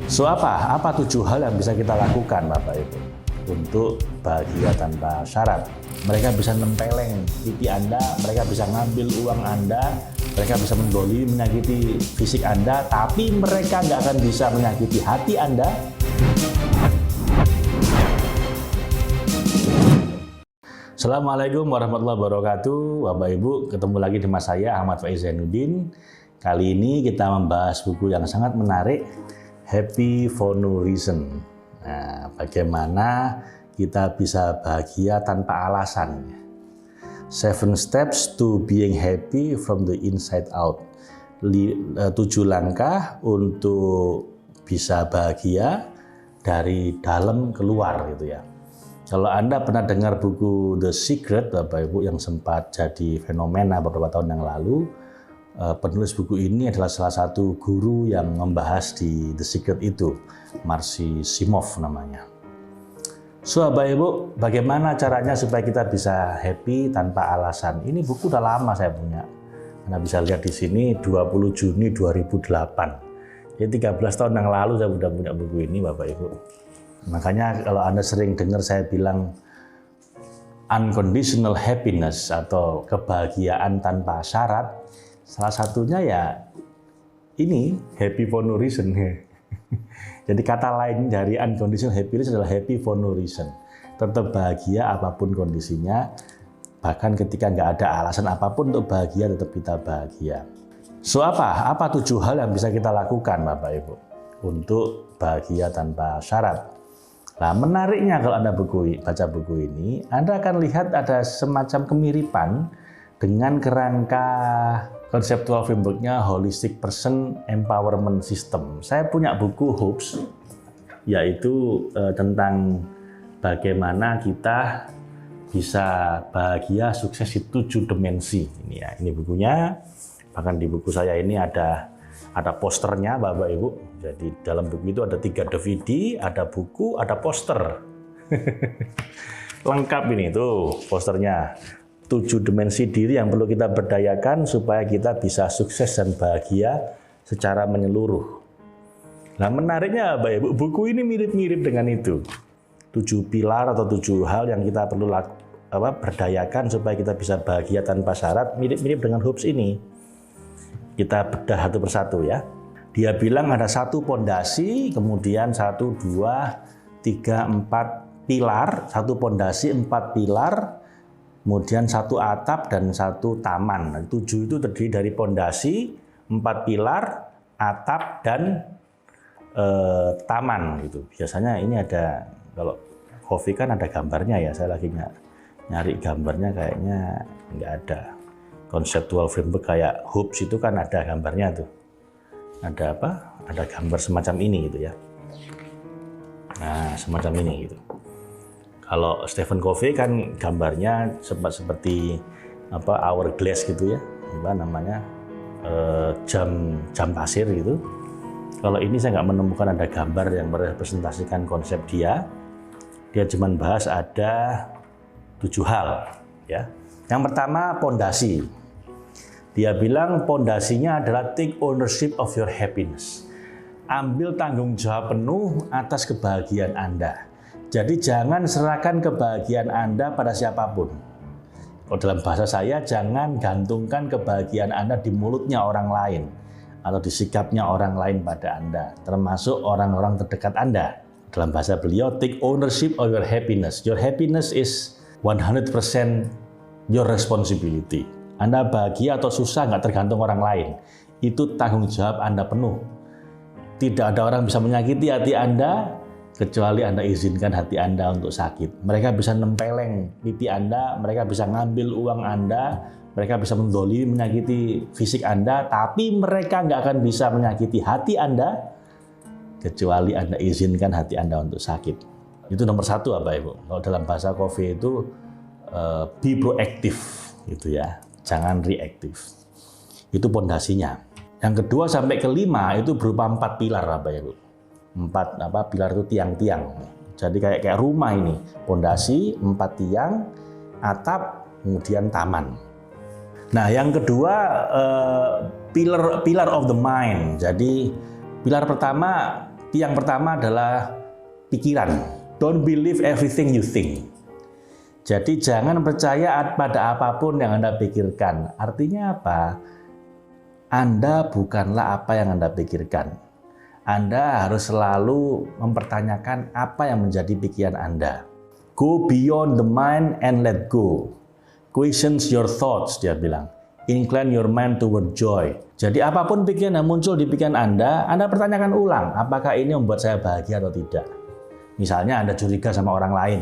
Apa 7 hal yang bisa kita lakukan Bapak Ibu untuk bahagia tanpa syarat? Mereka bisa nempeleng pipi Anda, mereka bisa ngambil uang Anda, mereka bisa mendolimi, menyakiti fisik Anda, tapi mereka nggak akan bisa menyakiti hati Anda. Assalamualaikum warahmatullahi wabarakatuh. Bapak Ibu, ketemu lagi dengan saya Ahmad Faiz Zainuddin. Kali ini kita membahas buku yang sangat menarik, Happy for No Reason. Nah, bagaimana kita bisa bahagia tanpa alasan. 7 Steps to Being Happy from the Inside Out. 7 langkah untuk bisa bahagia dari dalam keluar gitu ya. Kalau Anda pernah dengar buku The Secret, Bapak Ibu, yang sempat jadi fenomena beberapa tahun yang lalu, penulis buku ini adalah salah satu guru yang membahas di The Secret itu, Marcy Simov namanya. So, Bapak Ibu, bagaimana caranya supaya kita bisa happy tanpa alasan? Ini buku udah lama saya punya. Anda bisa lihat di sini 20 Juni 2008. Jadi 13 tahun yang lalu saya sudah punya buku ini, Bapak Ibu. Makanya kalau Anda sering dengar saya bilang unconditional happiness atau kebahagiaan tanpa syarat, salah satunya ya ini, happy for no reason. Jadi kata lain dari unconditional happiness adalah happy for no reason. Tetap bahagia apapun kondisinya, bahkan ketika nggak ada alasan apapun untuk bahagia, tetap kita bahagia. So apa 7 hal yang bisa kita lakukan Bapak Ibu untuk bahagia tanpa syarat? Nah, menariknya kalau Anda baca buku ini, Anda akan lihat ada semacam kemiripan dengan kerangka konseptual framework-nya Holistic Person Empowerment System. Saya punya buku HOPES, yaitu tentang bagaimana kita bisa bahagia sukses di 7 dimensi. Ini ya, ini bukunya. Bahkan di buku saya ini ada posternya Bapak Ibu. Jadi dalam buku itu ada 3 DVD, ada buku, ada poster. Lengkap ini tuh posternya. 7 dimensi diri yang perlu kita berdayakan supaya kita bisa sukses dan bahagia secara menyeluruh. Nah, menariknya Bapak Ibu, buku ini mirip-mirip dengan itu. 7 pilar atau 7 hal yang kita perlu berdayakan supaya kita bisa bahagia tanpa syarat, mirip-mirip dengan HOPES ini. Kita bedah satu persatu ya. Dia bilang ada 1 pondasi, kemudian 1, 2, 3, 4 pilar, 1 pondasi, 4 pilar, kemudian 1 atap dan 1 taman. 7 itu terdiri dari pondasi, 4 pilar, atap dan taman gitu. Biasanya ini ada, kalau coffee kan ada gambarnya ya. Saya lagi nyari gambarnya, kayaknya nggak ada. Conceptual framework kayak HOPES itu kan ada gambarnya tuh. Ada apa? Ada gambar semacam ini gitu ya. Nah, semacam ini gitu. Kalau Stephen Covey kan gambarnya seperti hourglass gitu ya. Apa namanya? Jam pasir gitu. Kalau ini saya nggak menemukan ada gambar yang merepresentasikan konsep dia. Dia cuma bahas ada 7 hal ya. Yang pertama pondasi. Dia bilang pondasinya adalah take ownership of your happiness. Ambil tanggung jawab penuh atas kebahagiaan Anda. Jadi jangan serahkan kebahagiaan Anda pada siapapun. Kalau dalam bahasa saya, jangan gantungkan kebahagiaan Anda di mulutnya orang lain atau di sikapnya orang lain pada Anda, termasuk orang-orang terdekat Anda. Dalam bahasa beliau, take ownership of your happiness. Your happiness is 100% your responsibility. Anda bahagia atau susah nggak tergantung orang lain. Itu tanggung jawab Anda penuh. Tidak ada orang bisa menyakiti hati Anda, kecuali Anda izinkan hati Anda untuk sakit. Mereka bisa nempeleng pipi Anda, mereka bisa ngambil uang Anda, mereka bisa mendolimi, menyakiti fisik Anda, tapi mereka nggak akan bisa menyakiti hati Anda, kecuali Anda izinkan hati Anda untuk sakit. Itu nomor 1 Bapak Ibu. Kalau dalam bahasa Covey itu be proactive gitu ya. Jangan reaktif. Itu pondasinya. Yang kedua sampai ke-5 itu berupa 4 pilar Bapak Ibu. 4 pilar itu tiang-tiang. Jadi kayak rumah ini. Pondasi, 4 tiang, atap, kemudian taman. Nah, yang kedua pilar of the mind. Jadi pilar pertama Yang pertama adalah pikiran. Don't believe everything you think. Jadi jangan percaya pada apapun yang Anda pikirkan. Artinya apa? Anda bukanlah apa yang Anda pikirkan. Anda harus selalu mempertanyakan apa yang menjadi pikiran Anda. Go beyond the mind and let go. Questions your thoughts, dia bilang. Incline your mind toward joy. Jadi apapun pikiran yang muncul di pikiran Anda pertanyakan ulang, apakah ini membuat saya bahagia atau tidak. Misalnya Anda curiga sama orang lain.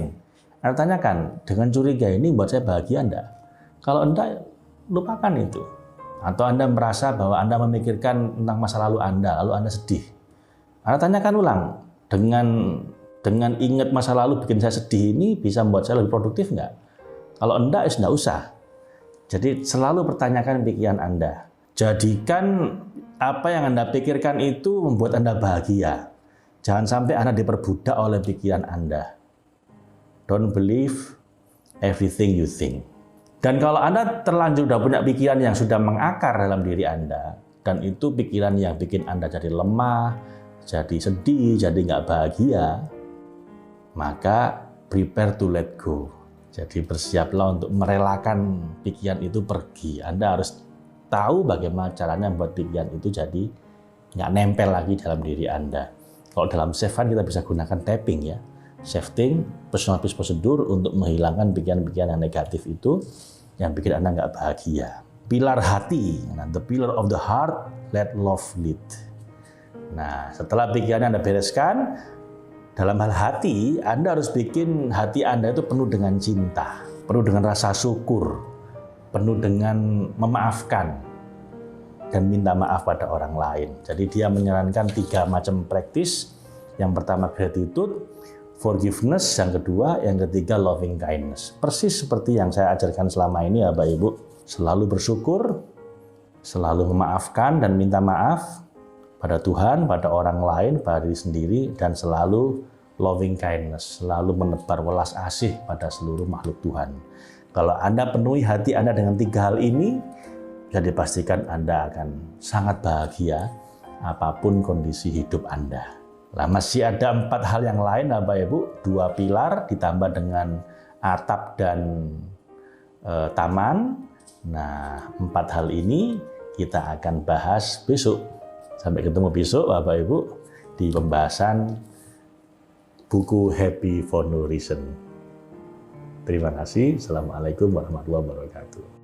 Anda tanyakan, dengan curiga ini membuat saya bahagia enggak? Kalau enggak, lupakan itu. Atau Anda merasa bahwa Anda memikirkan tentang masa lalu lalu Anda sedih. Anda tanyakan ulang, dengan ingat masa lalu bikin saya sedih ini bisa membuat saya lebih produktif enggak? Kalau enggak, enggak usah. Jadi selalu pertanyakan pikiran Anda. Jadikan apa yang Anda pikirkan itu membuat Anda bahagia. Jangan sampai Anda diperbudak oleh pikiran Anda. Don't believe everything you think. Dan kalau Anda terlanjur sudah punya pikiran yang sudah mengakar dalam diri Anda, dan itu pikiran yang bikin Anda jadi lemah, jadi sedih, jadi nggak bahagia, maka prepare to let go. Jadi bersiaplah untuk merelakan pikiran itu pergi. Anda harus tahu bagaimana caranya membuat pikiran itu jadi nggak nempel lagi dalam diri Anda. Kalau dalam Sevan kita bisa gunakan tapping ya. Shifting, personal peace procedure untuk menghilangkan pikiran-pikiran yang negatif itu yang bikin Anda nggak bahagia. Pilar hati, the pillar of the heart, let love lead. Nah, setelah pikirannya Anda bereskan, dalam hal hati, Anda harus bikin hati Anda itu penuh dengan cinta, penuh dengan rasa syukur, penuh dengan memaafkan, dan minta maaf pada orang lain. Jadi dia menyarankan 3 macam praktis. Yang pertama gratitude, forgiveness, yang kedua, yang ketiga loving kindness. Persis seperti yang saya ajarkan selama ini ya Bapak Ibu. Selalu bersyukur, selalu memaafkan dan minta maaf pada Tuhan, pada orang lain, pada diri sendiri, dan selalu loving kindness, selalu menebar welas asih pada seluruh makhluk Tuhan. Kalau Anda penuhi hati Anda dengan 3 hal ini, bisa dipastikan Anda akan sangat bahagia apapun kondisi hidup Anda. Nah, masih ada 4 hal yang lain Bapak Ibu, 2 pilar ditambah dengan atap dan taman. Nah, 4 hal ini kita akan bahas besok. Sampai ketemu besok Bapak Ibu di pembahasan buku Happy for No Reason. Terima kasih. Assalamualaikum warahmatullahi wabarakatuh.